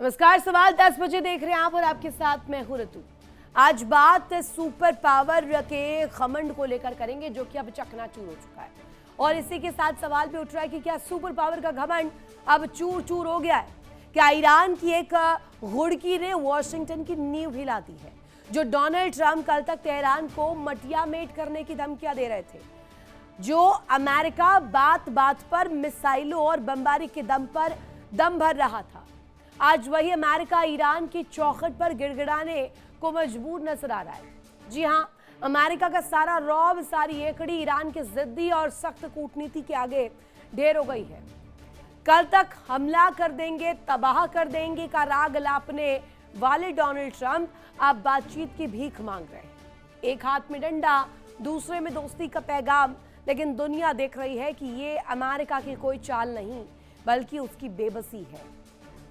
नमस्कार। सवाल 10 बजे देख रहे हैं आप और आपके साथ मैं हूं ऋतु। आज बात सुपर पावर के घमंड को लेकर करेंगे जो कि अब चकनाचूर हो चुका है और इसी के साथ सवाल भी उठ रहा है कि क्या सुपर पावर का घमंड अब चूर चूर हो गया है। क्या ईरान की एक घुड़की ने वॉशिंगटन की नींव हिला दी है। जो डोनाल्ड ट्रंप कल तक तेहरान को मटियामेट करने की धमकियां दे रहे थे, जो अमेरिका बात बात पर मिसाइलों और बमबारी के दम पर दम भर रहा था, आज वही अमेरिका ईरान की चौखट पर गिड़गिड़ाने को मजबूर नजर आ रहा है। जी हां, अमेरिका का सारा रौब, सारी एकड़ी ईरान के जिद्दी और सख्त कूटनीति के आगे ढेर हो गई है। कल तक हमला कर देंगे, तबाह कर देंगे का राग लापने वाले डोनाल्ड ट्रंप अब बातचीत की भीख मांग रहे हैं। एक हाथ में डंडा, दूसरे में दोस्ती का पैगाम, लेकिन दुनिया देख रही है कि ये अमेरिका की कोई चाल नहीं बल्कि उसकी बेबसी है।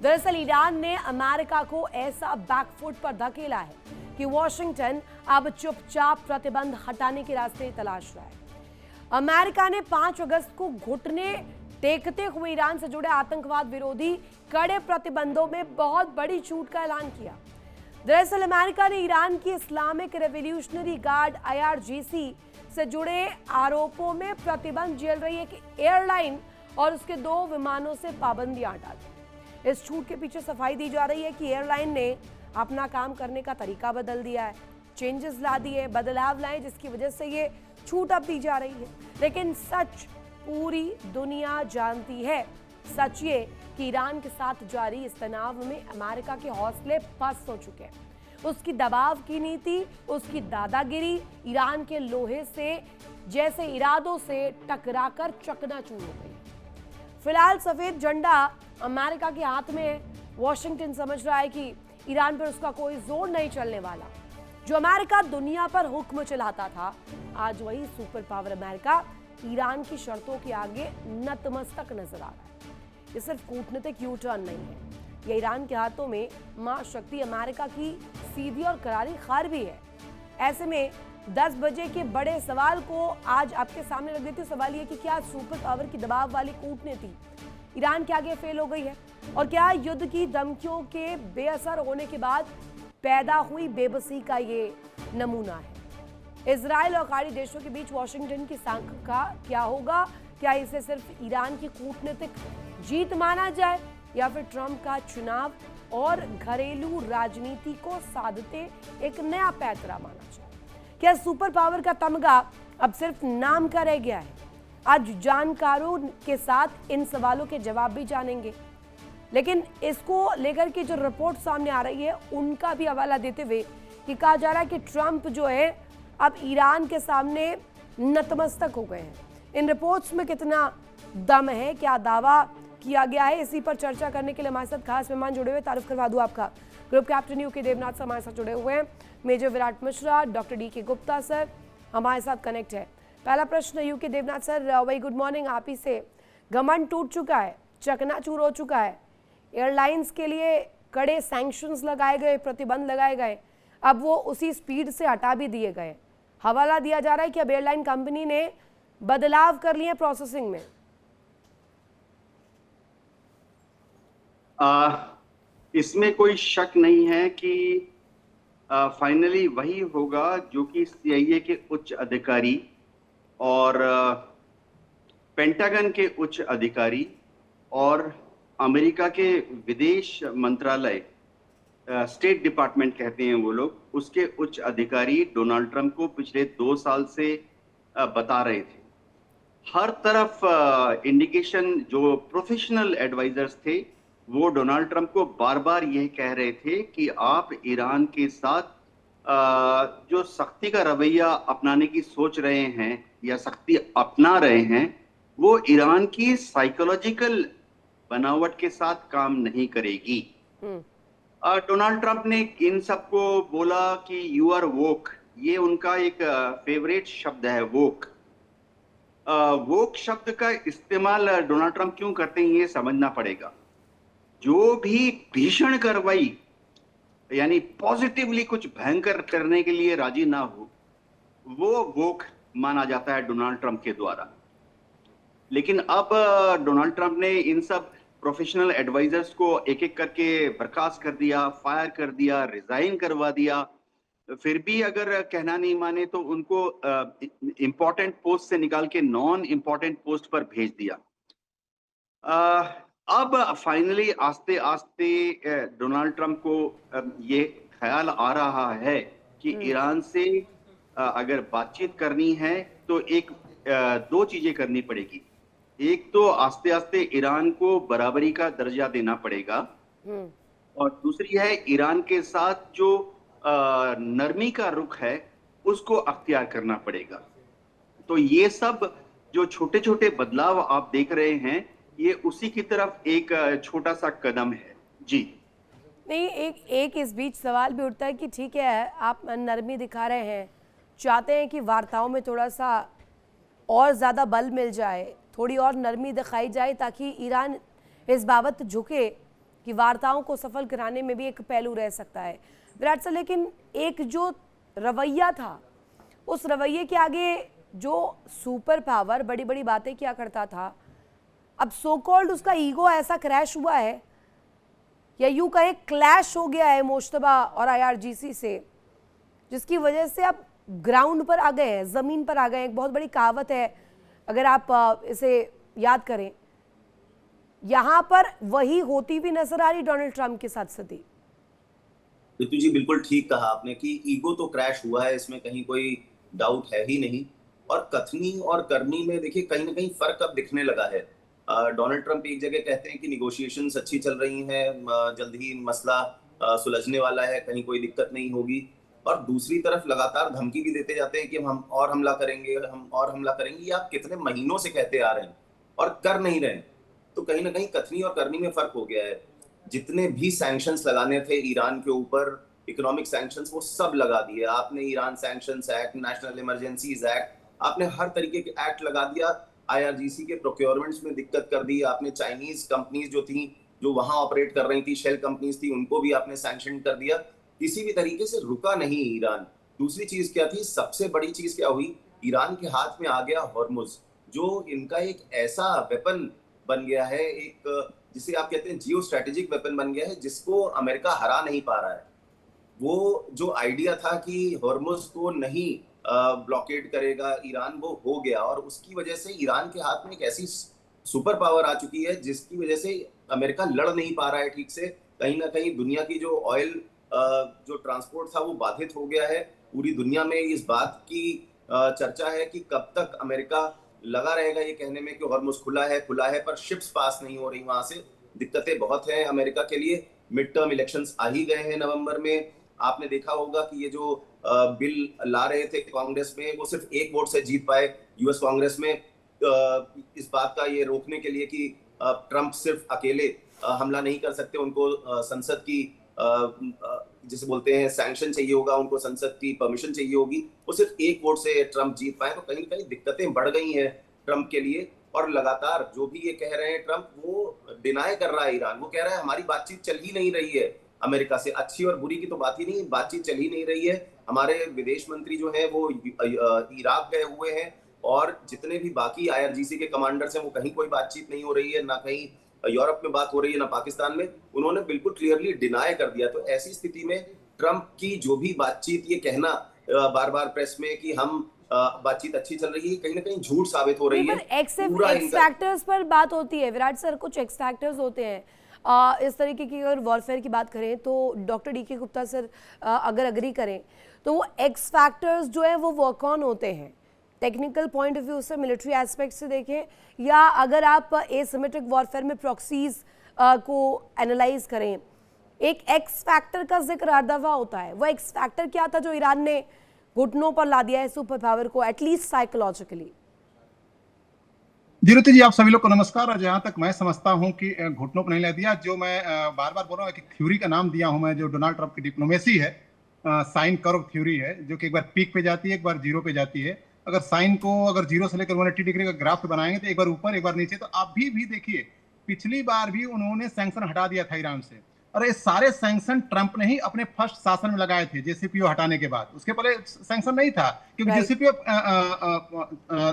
दरअसल ईरान ने अमेरिका को ऐसा बैकफुट पर धकेला है कि वॉशिंगटन अब चुपचाप प्रतिबंध हटाने के रास्ते तलाश रहा है। अमेरिका ने 5 अगस्त को घुटने टेकते हुए ईरान से जुड़े आतंकवाद विरोधी कड़े प्रतिबंधों में बहुत बड़ी छूट का ऐलान किया। दरअसल अमेरिका ने ईरान की इस्लामिक रेवोल्यूशनरी गार्ड IRGC से जुड़े आरोपों में प्रतिबंध झेल रही एक एयरलाइन और उसके 2 विमानों से पाबंदियां हटा दी। इस छूट के पीछे सफाई दी जा रही है कि एयरलाइन ने अपना काम करने का तरीका बदल दिया है, चेंजेस ला दिए, बदलाव लाए, जिसकी वजह से ये छूट अब दी जा रही है। लेकिन सच पूरी दुनिया जानती है, सच ये कि ईरान के साथ जारी इस तनाव में अमेरिका के हौसले पस्त हो चुके हैं। उसकी दबाव की नीति, उसकी दादागिरी ईरान के लोहे से जैसे इरादों से टकराकर चकनाचूर हो गई। फिलहाल सफेद झंडा अमेरिका के हाथ में है। वॉशिंगटन समझ रहा है कि ईरान पर उसका कोई जोर नहीं चलने वाला। जो अमेरिका दुनिया पर हुक्म चलाता था, आज वही सुपर पावर अमेरिका ईरान की शर्तों के आगे नतमस्तक नजर आ रहा है। ये सिर्फ कूटनीतिक यू टर्न नहीं है, यह ईरान के हाथों में मां शक्ति अमेरिका की सीधी और करारी हार भी है। ऐसे में 10 बजे के बड़े सवाल को आज आपके सामने रख देती हूँ। सवाल ये कि क्या सुपर पावर की दबाव वाली कूटनीति ईरान के आगे फेल हो गई है और क्या युद्ध की धमकियों के बेअसर होने के बाद पैदा हुई बेबसी का ये नमूना है। इजराइल और खाड़ी देशों के बीच वॉशिंगटन की सांखा क्या होगा? क्या इसे सिर्फ ईरान की कूटनीतिक जीत माना जाए या फिर ट्रंप का चुनाव और घरेलू राजनीति को साधते एक नया पैतरा माना जाए? क्या सुपर पावर का तमगा अब सिर्फ नाम का रह गया है? आज जानकारों के साथ इन सवालों के जवाब भी जानेंगे, लेकिन इसको लेकर के जो रिपोर्ट सामने आ रही है उनका भी हवाला देते हुए कि कहा जा रहा है कि ट्रंप जो है अब ईरान के सामने नतमस्तक हो गए हैं। इन रिपोर्ट्स में कितना दम है, क्या दावा किया गया है, इसी पर चर्चा करने के लिए हमारे साथ खास मेहमान जुड़े हुए। तारुफ करवा दूं आपका, group captain UK Devnath sir हमारे साथ जुड़े हुए हैं। Major Virat Mishra, doctor DK Gupta sir हमारे साथ कनेक्ट है। पहला प्रश्न UK देवनाथ सर, वही गुड मॉर्निंग। आप ही से घमंड टूट चुका है, चकनाचूर हो चुका है, एयरलाइंस के लिए कड़े सैंक्शंस लगाए गए, प्रतिबंध लगाए गए, अब वो उसी स्पीड से हटा भी दिए गए। हवाला दिया जा रहा है कि अब एयरलाइन कंपनी ने बदलाव कर लिए प्रोसेसिंग में। इसमें कोई शक नहीं है कि फाइनली वही होगा जो कि CIA के उच्च अधिकारी और पेंटागन के उच्च अधिकारी और अमेरिका के विदेश मंत्रालय, स्टेट डिपार्टमेंट कहते हैं वो लोग, उसके उच्च अधिकारी डोनाल्ड ट्रंप को पिछले 2 साल से बता रहे थे। हर तरफ इंडिकेशन, जो प्रोफेशनल एडवाइजर्स थे वो डोनाल्ड ट्रंप को बार बार यह कह रहे थे कि आप ईरान के साथ जो सख्ती का रवैया अपनाने की सोच रहे हैं या सख्ती अपना रहे हैं, वो ईरान की साइकोलॉजिकल बनावट के साथ काम नहीं करेगी। डोनाल्ड ट्रंप ने इन सबको बोला कि यू आर वोक, ये उनका एक फेवरेट शब्द है, वोक। वोक शब्द का इस्तेमाल डोनाल्ड ट्रंप क्यों करते हैं ये समझना पड़ेगा। जो भी भीषण कार्रवाई यानी पॉजिटिवली कुछ भयंकर करने के लिए राजी ना हो, वो वोक माना जाता है डोनाल्ड ट्रंप के द्वारा। लेकिन अब डोनाल्ड ट्रंप ने इन सब प्रोफेशनल एडवाइजर्स को एक एक करके बर्खास्त कर दिया, फायर कर दिया, रिजाइन करवा दिया। फिर भी अगर कहना नहीं माने तो उनको इम्पोर्टेंट पोस्ट से निकाल के नॉन इम्पोर्टेंट पोस्ट पर भेज दिया। अब फाइनली आस्ते आस्ते डोनाल्ड ट्रंप को ये ख्याल आ रहा है कि ईरान से अगर बातचीत करनी है तो दो चीजें करनी पड़ेगी। एक तो आस्ते आस्ते ईरान को बराबरी का दर्जा देना पड़ेगा, और दूसरी है ईरान के साथ जो नरमी का रुख है उसको अख्तियार करना पड़ेगा। तो ये सब जो छोटे छोटे बदलाव आप देख रहे हैं, ये उसी की तरफ एक छोटा सा कदम है। जी नहीं, एक इस बीच सवाल भी उठता है कि ठीक है, आप नरमी दिखा रहे हैं, चाहते हैं कि वार्ताओं में थोड़ा सा और ज़्यादा बल मिल जाए, थोड़ी और नरमी दिखाई जाए ताकि ईरान इस बाबत झुके कि वार्ताओं को सफल कराने में भी एक पहलू रह सकता है। विराट सर, लेकिन एक जो रवैया था, उस रवैये के आगे जो सुपर पावर बड़ी बड़ी बातें किया करता था, अब सो कॉल्ड उसका ईगो ऐसा क्रैश हुआ है, या यूं कहें क्लैश हो गया है मुश्तबा और IRGC से, जिसकी वजह से आप ग्राउंड पर आ गए हैं, ज़मीन पर आ गए हैं। एक बहुत बड़ी कहावत है, अगर आप इसे याद करें, यहाँ पर वही होती भी नजर आ रही डोनाल्ड ट्रंप के साथ सती। ऋतु जी, बिल्कुल ठीक कहा आपने कि ईगो तो क्रैश हुआ है, इसमें कहीं कोई डाउट है ही नहीं। और कथनी और करनी में देखिए कहीं ना कहीं फर्क अब दिखने लगा है। डोनाल्ड ट्रंप एक जगह कहते हैं कि निगोशिएशंस अच्छी चल रही हैं, जल्द ही मसला सुलझने वाला है, कहीं कोई दिक्कत नहीं होगी, और दूसरी तरफ लगातार धमकी भी देते जाते हैं कि हम और हमला करेंगे, हम और हमला करेंगे। ये आप कितने महीनों से कहते आ रहे हैं और कर नहीं रहे। तो कहीं ना कहीं कथनी और करनी में फर्क हो गया है। जितने भी सैंक्शंस लगाने थे ईरान के ऊपर, इकोनॉमिक सैंक्शंस, वो सब लगा दिए आपने। Iran sanctions act, national emergencies act, आपने हर तरीके के एक्ट लगा दिया। IRGC के प्रोक्योरमेंट्स में दिक्कत कर दी आपने। चाइनीज कंपनीज जो थी, जो वहां ऑपरेट कर रही थी, शेल कंपनीज थी, उनको भी आपने सैंक्शन कर दिया। किसी भी तरीके से रुका नहीं ईरान। दूसरी चीज क्या थी, सबसे बड़ी चीज क्या हुई, ईरान के हाथ में आ गया हॉर्मुज, जो इनका एक ऐसा वेपन बन गया है, एक जिसे आप कहते हैं जियो स्ट्रेटेजिक वेपन बन गया है, जिसको अमेरिका हरा नहीं पा रहा है। वो जो आइडिया था कि हॉर्मुज को नहीं ब्लॉकेड करेगा ईरान, वो हो गया, और उसकी वजह से ईरान के हाथ में एक ऐसी सुपर पावर आ चुकी है जिसकी वजह से अमेरिका लड़ नहीं पा रहा है ठीक से। कहीं ना कहीं दुनिया की जो ऑयल जो ट्रांसपोर्ट था वो बाधित हो गया है। पूरी दुनिया में इस बात की चर्चा है कि कब तक अमेरिका लगा रहेगा ये कहने में कि हॉर्मुज खुला है, पर शिप्स पास नहीं हो रही वहां से। दिक्कतें बहुत हैं अमेरिका के लिए। मिड टर्म इलेक्शंस आ ही गए हैं नवंबर में। आपने देखा होगा कि ये जो बिल ला रहे थे कांग्रेस में, वो सिर्फ एक वोट से जीत पाए यूएस कांग्रेस में, इस बात का ये रोकने के लिए कि ट्रंप सिर्फ अकेले हमला नहीं कर सकते, उनको संसद की जिसे बोलते हैं सैंक्शन चाहिए होगा, उनको संसद की परमिशन चाहिए होगी। वो सिर्फ एक वोट से ट्रंप जीत पाए। तो कहीं कहीं दिक्कतें बढ़ गई हैं ट्रंप के लिए। और लगातार जो भी ये कह रहे हैं ट्रंप, वो डिनाई कर रहा है ईरान। वो कह रहा है हमारी बातचीत चल ही नहीं रही है अमेरिका से। अच्छी और बुरी की तो बात ही नहीं, बातचीत चल ही नहीं रही है। हमारे विदेश मंत्री जो है वो इराक गए हुए हैं, और जितने भी बाकी IRGC के कमांडर्स हैं वो कहीं कोई बातचीत नहीं हो रही है, ना कहीं यूरोप में बात हो रही है, ना पाकिस्तान में। उन्होंने बिल्कुल क्लियरली डिनाई कर दिया। तो ऐसी स्थिति में ट्रंप की जो भी बातचीत, ये कहना बार बार प्रेस में कि हम बातचीत अच्छी चल रही है, कहीं ना कहीं झूठ साबित हो रही है। एक्स फैक्टर्स पर बात होती है विराट सर, कुछ एक्स फैक्टर्स होते हैं इस तरीके की। अगर वॉरफेयर की बात करें तो डॉक्टर DK गुप्ता सर अगर अग्री करें तो वो एक्स फैक्टर्स जो है वो वर्क ऑन होते हैं टेक्निकल पॉइंट ऑफ व्यू से, मिलिट्री एस्पेक्ट से देखें, या अगर आप एसिमेट्रिक वॉरफेयर में प्रॉक्सीज को एनालाइज करें। एक एक्स फैक्टर का जिक्र हर दफा होता है। वो एक्स फैक्टर क्या था जो ईरान ने घुटनों पर ला दिया है सुपर पावर को, एटलीस्ट साइकोलॉजिकली? जी जी, आप सभी लोग को नमस्कार। जहां तक मैं समझता हूं कि घुटनों पर नहीं ला दिया, जो मैं बार बार बोल रहा हूँ, एक थ्योरी का नाम दिया हूं मैं, जो डोनाल्ड ट्रंप की डिप्लोमेसी है, साइन कर्व थ्योरी है, जो कि एक बार पीक पे जाती है, एक बार जीरो पे जाती है। अगर साइन को अगर 0 से लेकर 180 डिग्री का ग्राफ बनाएंगे तो एक बार ऊपर एक बार नीचे। तो आप भी देखिए, पिछली बार भी उन्होंने सैंक्शन हटा दिया था ईरान से, और ये सारे सैंक्शन ट्रंप ने ही अपने फर्स्ट शासन में लगाए थे JCPOA हटाने के बाद। उसके पहले सैंक्शन नहीं था, क्योंकि JCPOA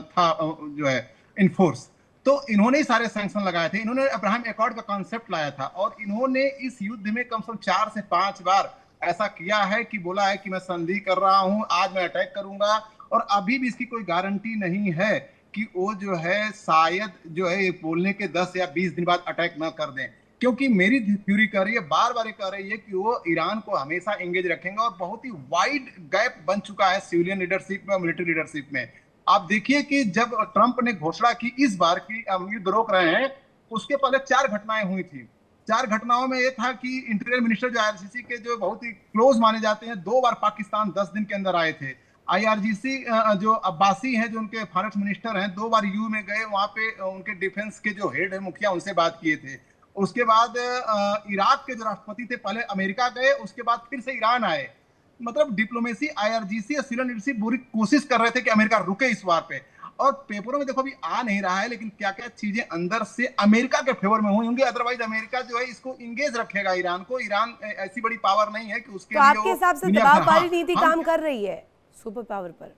था जो है इनफोर्स। तो इन्होंने ही सारे सैंक्शन लगाए थे, इन्होंने अब्राहम एकॉर्ड का कॉन्सेप्ट लाया था, और इन्होंने इस युद्ध में कम से कम 4 से 5 बार ऐसा किया है कि बोला है कि मैं संधि कर रहा हूं, आज मैं अटैक करूंगा, और अभी भी इसकी कोई गारंटी नहीं है कि वो जो है शायद जो है बोलने के 10 या 20 दिन बाद अटैक न कर दें, क्योंकि मेरी थ्योरी कह रही है, बार बार कह रही है कि वो ईरान को हमेशा एंगेज रखेंगे, और बहुत ही वाइड गैप बन चुका है सिविलियन लीडरशिप में और मिलिट्री लीडरशिप में। आप देखिए कि जब ट्रंप ने घोषणा की इस बार की हम युद्ध रोक रहे हैं, उसके पहले 4 घटनाएं हुई थी। 4 घटनाओं में ये था कि इंटीरियर मिनिस्टर जो आईआरजीसी के जो बहुत ही क्लोज माने जाते हैं, 2 बार पाकिस्तान 10 दिन के अंदर आए थे। आईआरजीसी जो अब्बासी हैं, जो उनके फॉरेन मिनिस्टर हैं, 2 बार यू में गए, वहां पे उनके डिफेंस के जो हेड है मुखिया, उनसे बात किए थे। उसके बाद इराक के जो राष्ट्रपति थे, पहले अमेरिका गए, उसके बाद फिर से ईरान आए। मतलब डिप्लोमेसी, आईआरजीसी और सिविलियन लीडरशिप पूरी कोशिश कर रहे थे कि अमेरिका रुके इस वार पे, और पेपरों में देखो अभी आ नहीं रहा है, लेकिन क्या क्या चीजें अंदर से अमेरिका के फेवर में हुई होंगी। अदरवाइज अमेरिका जो है इसको इंगेज रखेगा ईरान को। ईरान ऐसी बड़ी पावर नहीं है कि उसके तो लिए आपके हिसाब से दबावकारी नीति काम कर रही है सुपर पावर पर?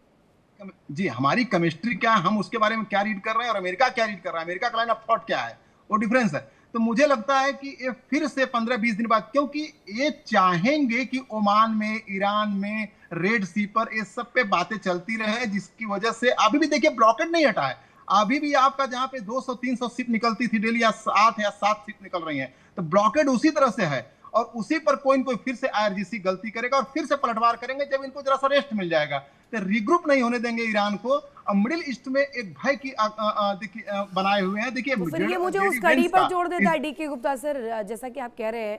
जी, हमारी केमिस्ट्री क्या है, हम उसके बारे में क्या रीड कर रहे हैं, और अमेरिका क्या रीड कर रहा है, अमेरिका का लाइन ऑफ थॉट क्या है, वो डिफरेंस है। तो मुझे लगता है कि ये फिर से 15-20 दिन बाद, क्योंकि ये चाहेंगे कि ओमान में, ईरान में, रेड सी पर ये सब पे बातें चलती रहे, जिसकी वजह से अभी भी देखिए ब्लॉकेड नहीं हटा है। अभी भी आपका जहां पे 200-300 शिप निकलती थी डेली, या 8 या 7 शिप निकल रही हैं, तो ब्लॉकेड उसी तरह से है, और उसी पर कोई न कोई फिर से आईआरजीसी गलती करेगा और फिर से पलटवार करेंगे जब इनको जरा सा रेस्ट मिल जाएगा। तो रिग्रुप नहीं होने देंगे ईरान को। और मिडिल ईस्ट में एक भय की देखिए बनाए हुए हैं। देखिए, तो फिर ये मुझे उस कड़ी पर जोड़ देता है डीके गुप्ता सर, जैसा कि आप कह रहे हैं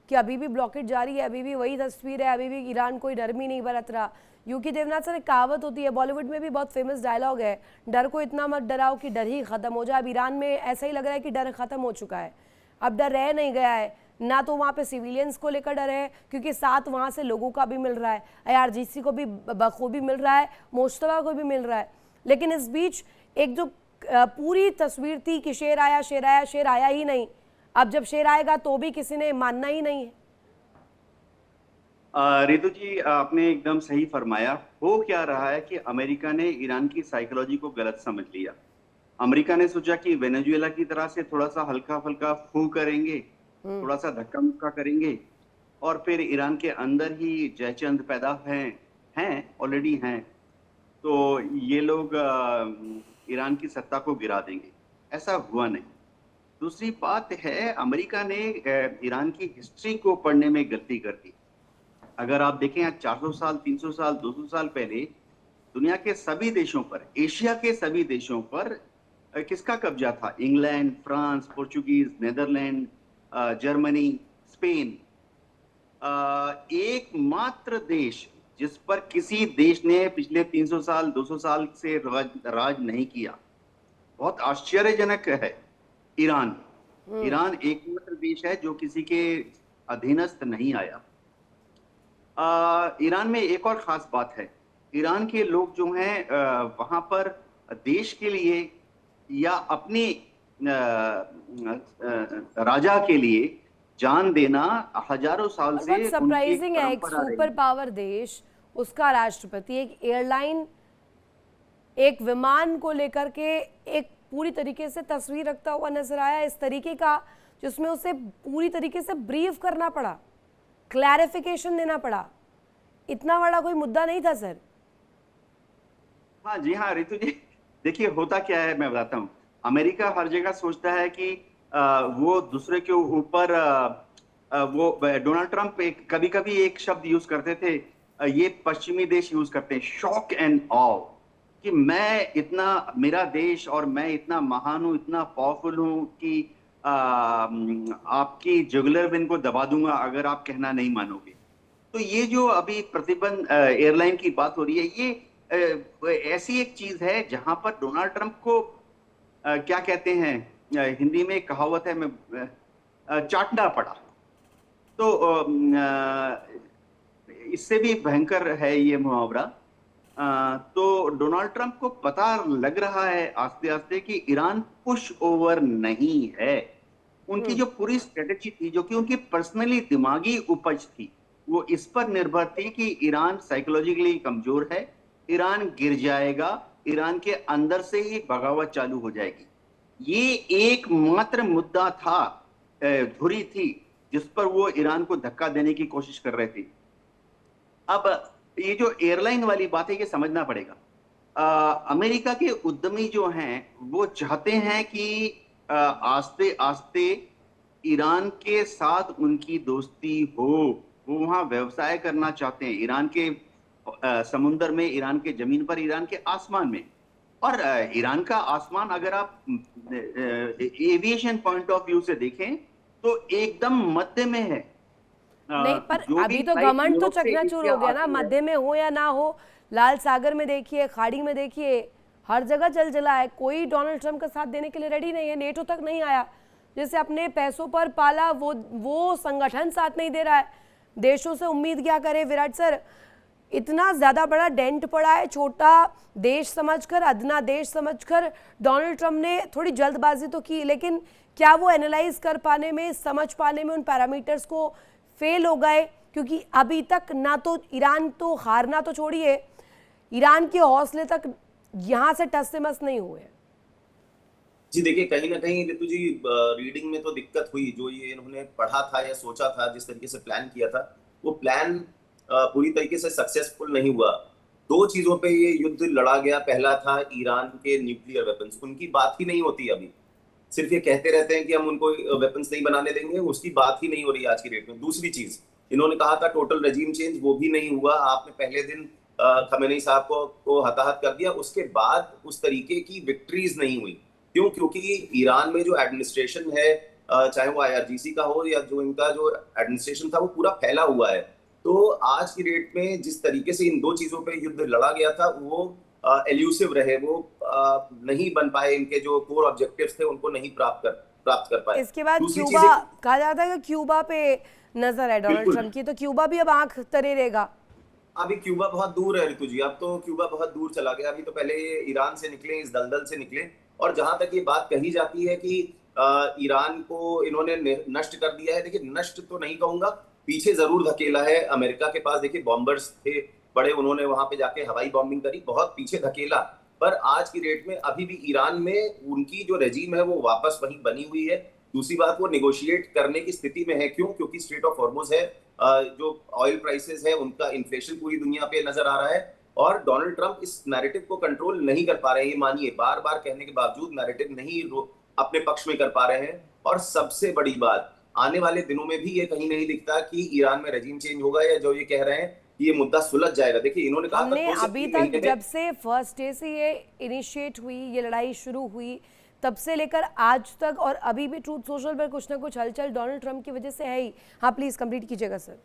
कि अभी भी ब्लॉकेट जारी है, अभी भी वही तस्वीर है, अभी भी ईरान कोई नरमी नहीं बरत रहा। यूके देवनाथ सर, एक कहावत होती है, बॉलीवुड में भी बहुत फेमस डायलॉग है, डर को इतना मत डराओ कि डर ही खत्म हो जाए। अब ईरान में ऐसा ही लग रहा है कि डर खत्म हो चुका है, अब डर रह नहीं गया है ना। तो वहाँ पे सिविलियंस को लेकर डर है, क्योंकि साथ वहाँ से लोगों का भी मिल रहा है, आईआरजीसी को भी बखूबी मिल रहा है, मोश्तबा को भी मिल रहा है। लेकिन इस बीच एक जो पूरी तस्वीर थी कि शेर आया, शेर आया, शेर आया ही नहीं। अब जब शेर आएगा तो भी किसी ने मानना ही नहीं है। रितु जी, आपने एकदम सही फरमाया। हो क्या रहा है कि अमेरिका ने ईरान की साइकोलॉजी को गलत समझ लिया। अमेरिका ने सोचा कि वेनेजुएला की तरह से थोड़ा सा हल्का फुल्का फू करेंगे, थोड़ा सा धक्का मुक्का करेंगे, और फिर ईरान के अंदर ही जयचंद पैदा हैं ऑलरेडी हैं, तो ये लोग ईरान की सत्ता को गिरा देंगे। ऐसा हुआ नहीं। दूसरी बात है, अमेरिका ने ईरान की हिस्ट्री को पढ़ने में गलती कर दी। अगर आप देखें 400 साल, 300 साल, 200 साल पहले दुनिया के सभी देशों पर, एशिया के सभी देशों पर किसका कब्जा था? England, France, Portuguese, Netherland, Germany, Spain. एकमात्र देश जिस पर किसी देश ने पिछले 300 साल, 200 साल से राज नहीं किया, बहुत आश्चर्यजनक है, ईरान। ईरान एकमात्र देश है जो किसी के अधीनस्थ नहीं आया। ईरान में एक और खास बात है, ईरान के लोग जो हैं वहां पर देश के लिए या अपने राजा के लिए जान देना हजारों साल से सरप्राइजिंग है। एक सुपर पावर देश, उसका राष्ट्रपति एक एयरलाइन, एक विमान को लेकर के एक पूरी तरीके से तस्वीर रखता हुआ नजर आया, इस तरीके का जिसमें उसे पूरी तरीके से ब्रीफ करना पड़ा, क्लैरिफिकेशन देना पड़ा। इतना बड़ा कोई मुद्दा नहीं था सर। हाँ जी, हाँ रितु जी, देखिए होता क्या है मैं बताता हूँ। अमेरिका हर जगह सोचता है कि वो दूसरे के ऊपर वो डोनाल्ड ट्रंप कभी कभी एक शब्द यूज करते थे, ये पश्चिमी देश यूज करते हैं, शॉक एंड ऑ, कि मैं इतना, मेरा देश और मैं इतना महान हूँ, इतना पावरफुल हूँ कि आपकी जुगुलर वेन को दबा दूंगा अगर आप कहना नहीं मानोगे। तो ये जो अभी प्रतिबंध एयरलाइन की बात हो रही है, ये ऐसी एक चीज है जहां पर डोनाल्ड ट्रंप को क्या कहते हैं, हिंदी में कहावत है, मैं चाटना पड़ा। तो इससे भी भयंकर है ये मुहावरा। तो डोनाल्ड ट्रंप को पता लग रहा है आस्ते आस्ते कि ईरान पुश ओवर नहीं है। उनकी जो पूरी स्ट्रेटेजी थी, जो कि उनकी पर्सनली दिमागी उपज थी, वो इस पर निर्भर थी कि ईरान साइकोलॉजिकली कमजोर है, ईरान गिर जाएगा, ईरान के अंदर से ही बगावत चालू हो जाएगी। ये एकमात्र मुद्दा था, धुरी थी जिस पर वो ईरान को धक्का देने की कोशिश कर रहे थे। अब ये जो एयरलाइन वाली बात है, ये समझना पड़ेगा। अमेरिका के उद्यमी जो हैं वो चाहते हैं कि आस्ते आस्ते ईरान के साथ उनकी दोस्ती हो, वो वहां व्यवसाय करना चाहते हैं, ईरान के समुंदर में, ईरान के जमीन पर, ईरान के आसमान में। और ईरान का आसमान अगर आप एविएशन पॉइंट ऑफ व्यू से देखें तो एकदम मध्य में है। नहीं, पर जो भी अभी तो फ्लाइट घमंड तो यूरोप से चकनाचूर इंडिया हो गया ना, आती है, मध्य में हो या ना हो, लाल सागर में देखिए, खाड़ी में देखिए, हर जगह जला है। कोई डोनाल्ड ट्रंप का साथ देने के लिए रेडी नहीं है, नेटो तक नहीं आया, जैसे अपने पैसों पर पाला वो संगठन साथ नहीं दे रहा है। देशों से उम्मीद क्या करे विराट सर, इतना ज्यादा बड़ा डेंट पड़ा है, छोटा देश समझकर, अदना देश समझकर डोनाल्ड ट्रंप ने थोड़ी जल्दबाजी तो की, लेकिन क्या वो एनालाइज कर पाने में, समझ पाने में उन पैरामीटर्स को फेल हो गए? क्योंकि अभी तक ना तो ईरान तो हारना तो छोड़िए, ईरान के हौसले तक यहां से टस से मस नहीं हुए। जी देखिए, कहीं ना कहीं ऋतु जी रीडिंग में तो दिक्कत हुई। जो ये इन्होंने पढ़ा था या सोचा था, जिस तरीके से प्लान किया था, वो प्लान पूरी तरीके से सक्सेसफुल नहीं हुआ। दो चीजों पे ये युद्ध लड़ा गया। पहला था ईरान के न्यूक्लियर वेपन्स, उनकी बात ही नहीं होती अभी, सिर्फ ये कहते रहते हैं कि हम उनको वेपन्स नहीं बनाने देंगे, उसकी बात ही नहीं हो रही आज की डेट में। दूसरी चीज, इन्होंने कहा था टोटल रेजिम चेंज, वो भी नहीं हुआ। आपने पहले दिन खमेनी साहब को हताहत कर दिया, उसके बाद उस तरीके की विक्ट्रीज नहीं हुई। क्यों? क्योंकि ईरान में जो एडमिनिस्ट्रेशन है, चाहे वो IRGC का हो या जो इनका जो एडमिनिस्ट्रेशन था, वो पूरा फैला हुआ है। तो आज की डेट में जिस तरीके से इन दो चीजों पे युद्ध लड़ा गया था, वो एल्यूसिव रहे, वो नहीं बन पाए, इनके जो कोर ऑब्जेक्टिव्स थे उनको नहीं प्राप्त कर पाए। इसके बाद दूसरी क्यूबा, चीज, कहा जाता है कि क्यूबा पे नजर है डोनाल्ड ट्रंप की, तो क्यूबा भी अब आंख तरे रहेगा। अभी क्यूबा बहुत दूर है ऋतु जी, अब तो क्यूबा बहुत दूर चला गया। अभी तो पहले ये ईरान से निकले, इस दलदल से निकले। और जहां तक ये बात कही जाती है कि ईरान को इन्होंने नष्ट कर दिया है, देखिए नष्ट तो नहीं कहूंगा, पीछे जरूर धकेला है। अमेरिका के पास देखिए बॉम्बर्स थे बड़े, उन्होंने वहां पे जाके हवाई बॉम्बिंग करी, बहुत पीछे धकेला। पर आज की डेट में अभी भी ईरान में उनकी जो रेजीम है वो वापस वहीं बनी हुई है। दूसरी बात, वो निगोशिएट करने की स्थिति में है। क्यों? क्योंकि स्ट्रेट ऑफ हॉर्मुज है, जो ऑयल प्राइसेस है, उनका इन्फ्लेशन पूरी दुनिया पे नजर आ रहा है, और डोनाल्ड ट्रंप इस नैरेटिव को कंट्रोल नहीं कर पा रहे हैं। ये मानिए, बार बार कहने के बावजूद नैरेटिव नहीं अपने पक्ष में कर पा रहे हैं। और सबसे बड़ी बात, आने वाले दिनों में भी ये कहीं नहीं दिखता कि ईरान में रेजिम चेंज होगा, या जो ये कह रहे हैं ये मुद्दा सुलझ जाएगा। देखिए, इन्होंने कहा हमने था अभी तक जब से फर्स्ट डे से ये इनिशिएट हुई, ये लड़ाई शुरू हुई, तब से लेकर आज तक, और अभी भी ट्रूथ सोशल पर कुछ ना कुछ हलचल डोनाल्ड ट्रंप की वजह से है ही। हाँ प्लीज कंप्लीट कीजिएगा सर।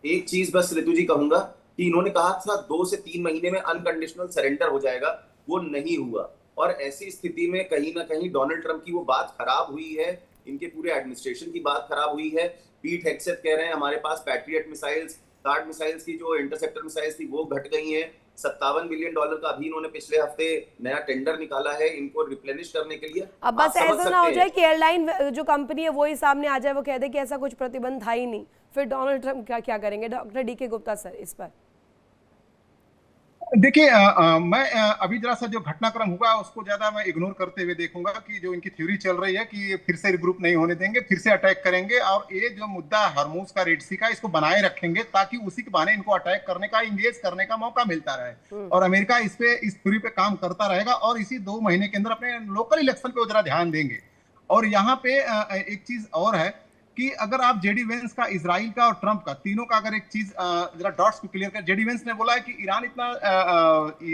एक चीज बस ऋतु जी कहूंगा कि इन्होंने कहा था 2 से 3 महीने में अनकंडीशनल सरेंडर हो जाएगा, वो नहीं हुआ। और ऐसी स्थिति में कहीं ना कहीं डोनाल्ड ट्रंप की वो बात खराब हुई है, इनके पूरे एडमिनिस्ट्रेशन की बात खराब हुई है। पीट हेगसेथ कह रहे हैं हमारे पास पैट्रियट मिसाइल्स, थार्ड मिसाइल्स की जो इंटरसेप्टर मिसाइल्स थी वो घट गई हैं। $57 बिलियन का अभी इन्होंने पिछले हफ्ते नया टेंडर निकाला है इनको रिप्लेनिश करने के लिए। अब बस ऐसा ना हो जाए कि एयरलाइन जो कंपनी है वही सामने आ जाए, वो कह दे कि ऐसा कुछ प्रतिबंध था ही नहीं, फिर डोनाल्ड ट्रंप क्या करेंगे? डॉक्टर DK गुप्ता सर इस पर। देखिए, मैं अभी जरा सा जो घटनाक्रम हुआ उसको ज्यादा मैं इग्नोर करते हुए देखूंगा कि जो इनकी थ्योरी चल रही है कि फिर से रिग्रुप नहीं होने देंगे, फिर से अटैक करेंगे, और ये जो मुद्दा हरमुज का, रेड सी का, इसको बनाए रखेंगे ताकि उसी के बहाने इनको अटैक करने का, इंगेज करने का मौका मिलता रहे। और अमेरिका इस थ्योरी पे काम करता रहेगा, और इसी 2 महीने के अंदर अपने लोकल इलेक्शन पे जरा ध्यान देंगे। और यहाँ पे एक चीज और है कि अगर आप जेडी वेंस का, इजराइल का और ट्रंप का, तीनों का अगर एक चीज जरा डॉट्स को क्लियर कर, जेडी वेंस ने बोला है कि ईरान इतना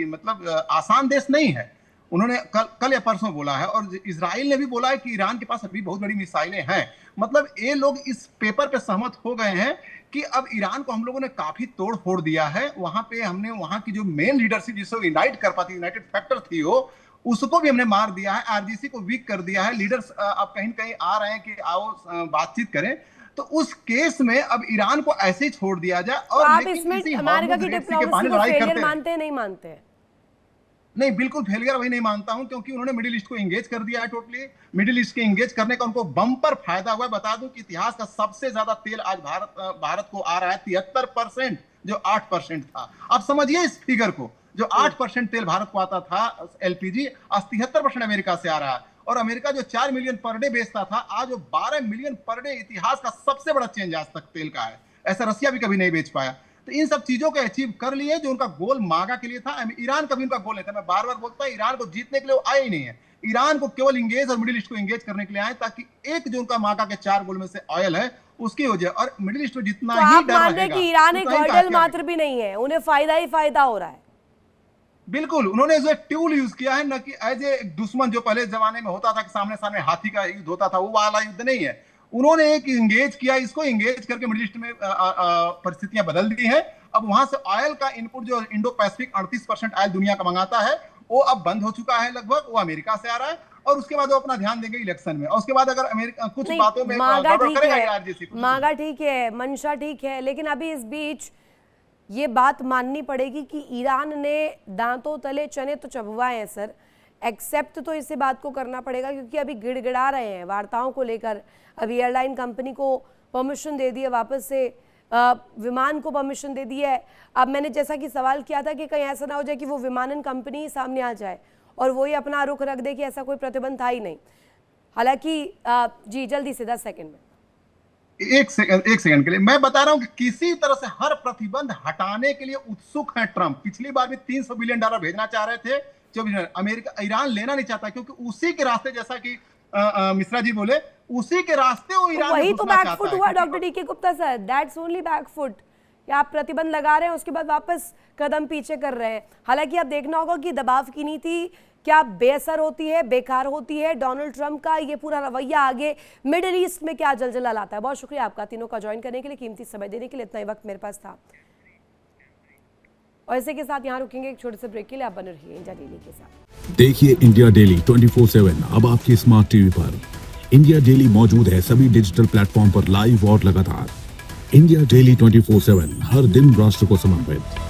मतलब आसान देश नहीं है, उन्होंने कल या परसों बोला है। और इजराइल ने भी बोला है कि ईरान के पास अभी बहुत बड़ी मिसाइलें हैं। मतलब ये लोग इस पेपर पे सहमत हो गए हैं कि अब ईरान को हम लोगों ने काफी तोड़ फोड़ दिया है। वहां पे हमने वहां की जो मेन लीडरशिप जिसको यूनाइट कर पाती, यूनाइटेड फैक्टर थी, वो उसको भी हमने मार दिया है, RGC को वीक कर दिया है। लीडर्स अब कहीं कहीं आ रहे हैं कि आओ बातचीत करें। तो उस केस में अब ईरान को ऐसे ही छोड़ दिया जाए। और आप इसमें अमेरिका की डिप्लोमेसी को फेलियर मानते हैं, नहीं मानते हैं? नहीं, बिल्कुल फेलियर वही नहीं मानता हूं, क्योंकि उन्होंने मिडिल ईस्ट को एंगेज कर दिया है टोटली। मिडिल ईस्ट के एंगेज करने का उनको बम्पर फायदा हुआ। बता दूं कि इतिहास का सबसे ज्यादा तेल आज भारत को आ रहा है, 73%, जो 8% था। आप समझिए इस फिगर को, जो 8% तेल भारत को आता था LPG, आज 73% अमेरिका से आ रहा है। और अमेरिका जो 4 मिलियन पर डे बेचता था, आज वो 12 मिलियन पर डे इतिहास का सबसे बड़ा चेंज आज तक तेल का है। ऐसा रसिया भी कभी नहीं बेच पाया। तो इन सब चीजों को अचीव कर लिए जो उनका गोल मागा के लिए था। ईरान कभी उनका गोल नहीं था। मैं बार बार बोलता हूं, ईरान को जीतने के लिए वो आए ही नहीं है। ईरान को केवल इंगेज और मिडिल ईस्ट को इंगेज करने के लिए आए, ताकि एक जो उनका मागा के 4 गोल में से ऑयल है उसकी वजह, और मिडिल ईस्ट में जितना तो ही आप डर मान रहे रहेगा, कि ईरान एक उतना ही हर्डल काफी मात्र भी नहीं है, उन्हें फायदा ही फायदा हो रहा है। बिल्कुल, उन्होंने एज ए टूल यूज किया है, न कि एज ए दुश्मन जो पहले जमाने में होता था कि सामने सामने हाथी का युद्ध होता था, वो वाला युद्ध नहीं है। उन्होंने एक इंगेज किया, इसको इंगेज करके मिडिल ईस्ट में परिस्थितियां बदल दी है। अब वहां से ऑयल का इनपुट जो इंडो पैसिफिक 38% ऑयल दुनिया का मंगाता है, वो अब बंद हो चुका है लगभग, वो अमेरिका से आ रहा है। और उसके बाद वो अपना ध्यान देंगे इलेक्शन में, और उसके बाद अगर अमेरिका कुछ बातों में मांगा गड़बड़ ठीक करेगा है, IRGC मांगा ठीक है, मंशा ठीक है, लेकिन अभी इस बीच ये बात माननी पड़ेगी कि ईरान ने दांतों तले चने तो चबवाए हैं सर। एक्सेप्ट तो इसी बात को करना पड़ेगा, क्योंकि अभी गिड़गिड़ा रहे हैं वार्ताओं को लेकर। अभी एयरलाइन कंपनी को परमिशन दे दी है, वापस से विमान को परमिशन दे दी है। अब मैंने जैसा कि सवाल किया था कि कहीं ऐसा ना हो जाए कि वो विमानन कंपनी सामने आ जाए और वही अपना रुख रख दे कि ऐसा कोई प्रतिबंध था ही नहीं। हालांकि जी जल्दी से 10 सेकंड में एक सेकंड के लिए मैं बता रहा हूं कि किसी तरह से हर प्रतिबंध हटाने के लिए उत्सुक है ट्रंप। पिछली बार भी $300 बिलियन भेजना चाह रहे थे, जो अमेरिका ईरान लेना नहीं चाहता, क्योंकि उसी के रास्ते, जैसा कि मिश्रा जी बोले, उसी के रास्ते वो ईरान वही तो बैकफुट हुआ है। Doctor DK Gupta sir, that's only back foot. आप प्रतिबंध लगा रहे हैं, उसके बाद वापस कदम पीछे कर रहे हैं। हालांकि अब देखना होगा कि दबाव की नीति क्या बेअसर होती है, बेकार होती है। डोनाल्ड ट्रंप का ये पूरा रवैया आगे मिडिल ईस्ट में क्या जलजला लाता है। बहुत शुक्रिया आपका तीनों का ज्वाइन करने के लिए, कीमती समय देने के लिए। इतना ही वक्त मेरे पास था, और इसी के साथ यहाँ रुकेंगे एक छोटे से ब्रेक के लिए। आप बने रहिए इंडिया डेली के साथ। देखिए इंडिया डेली 24/7 अब आपके स्मार्ट टीवी पर। इंडिया डेली मौजूद है सभी डिजिटल प्लेटफॉर्म पर लाइव और लगातार। इंडिया डेली 24/7 हर दिन राष्ट्र को समर्पित।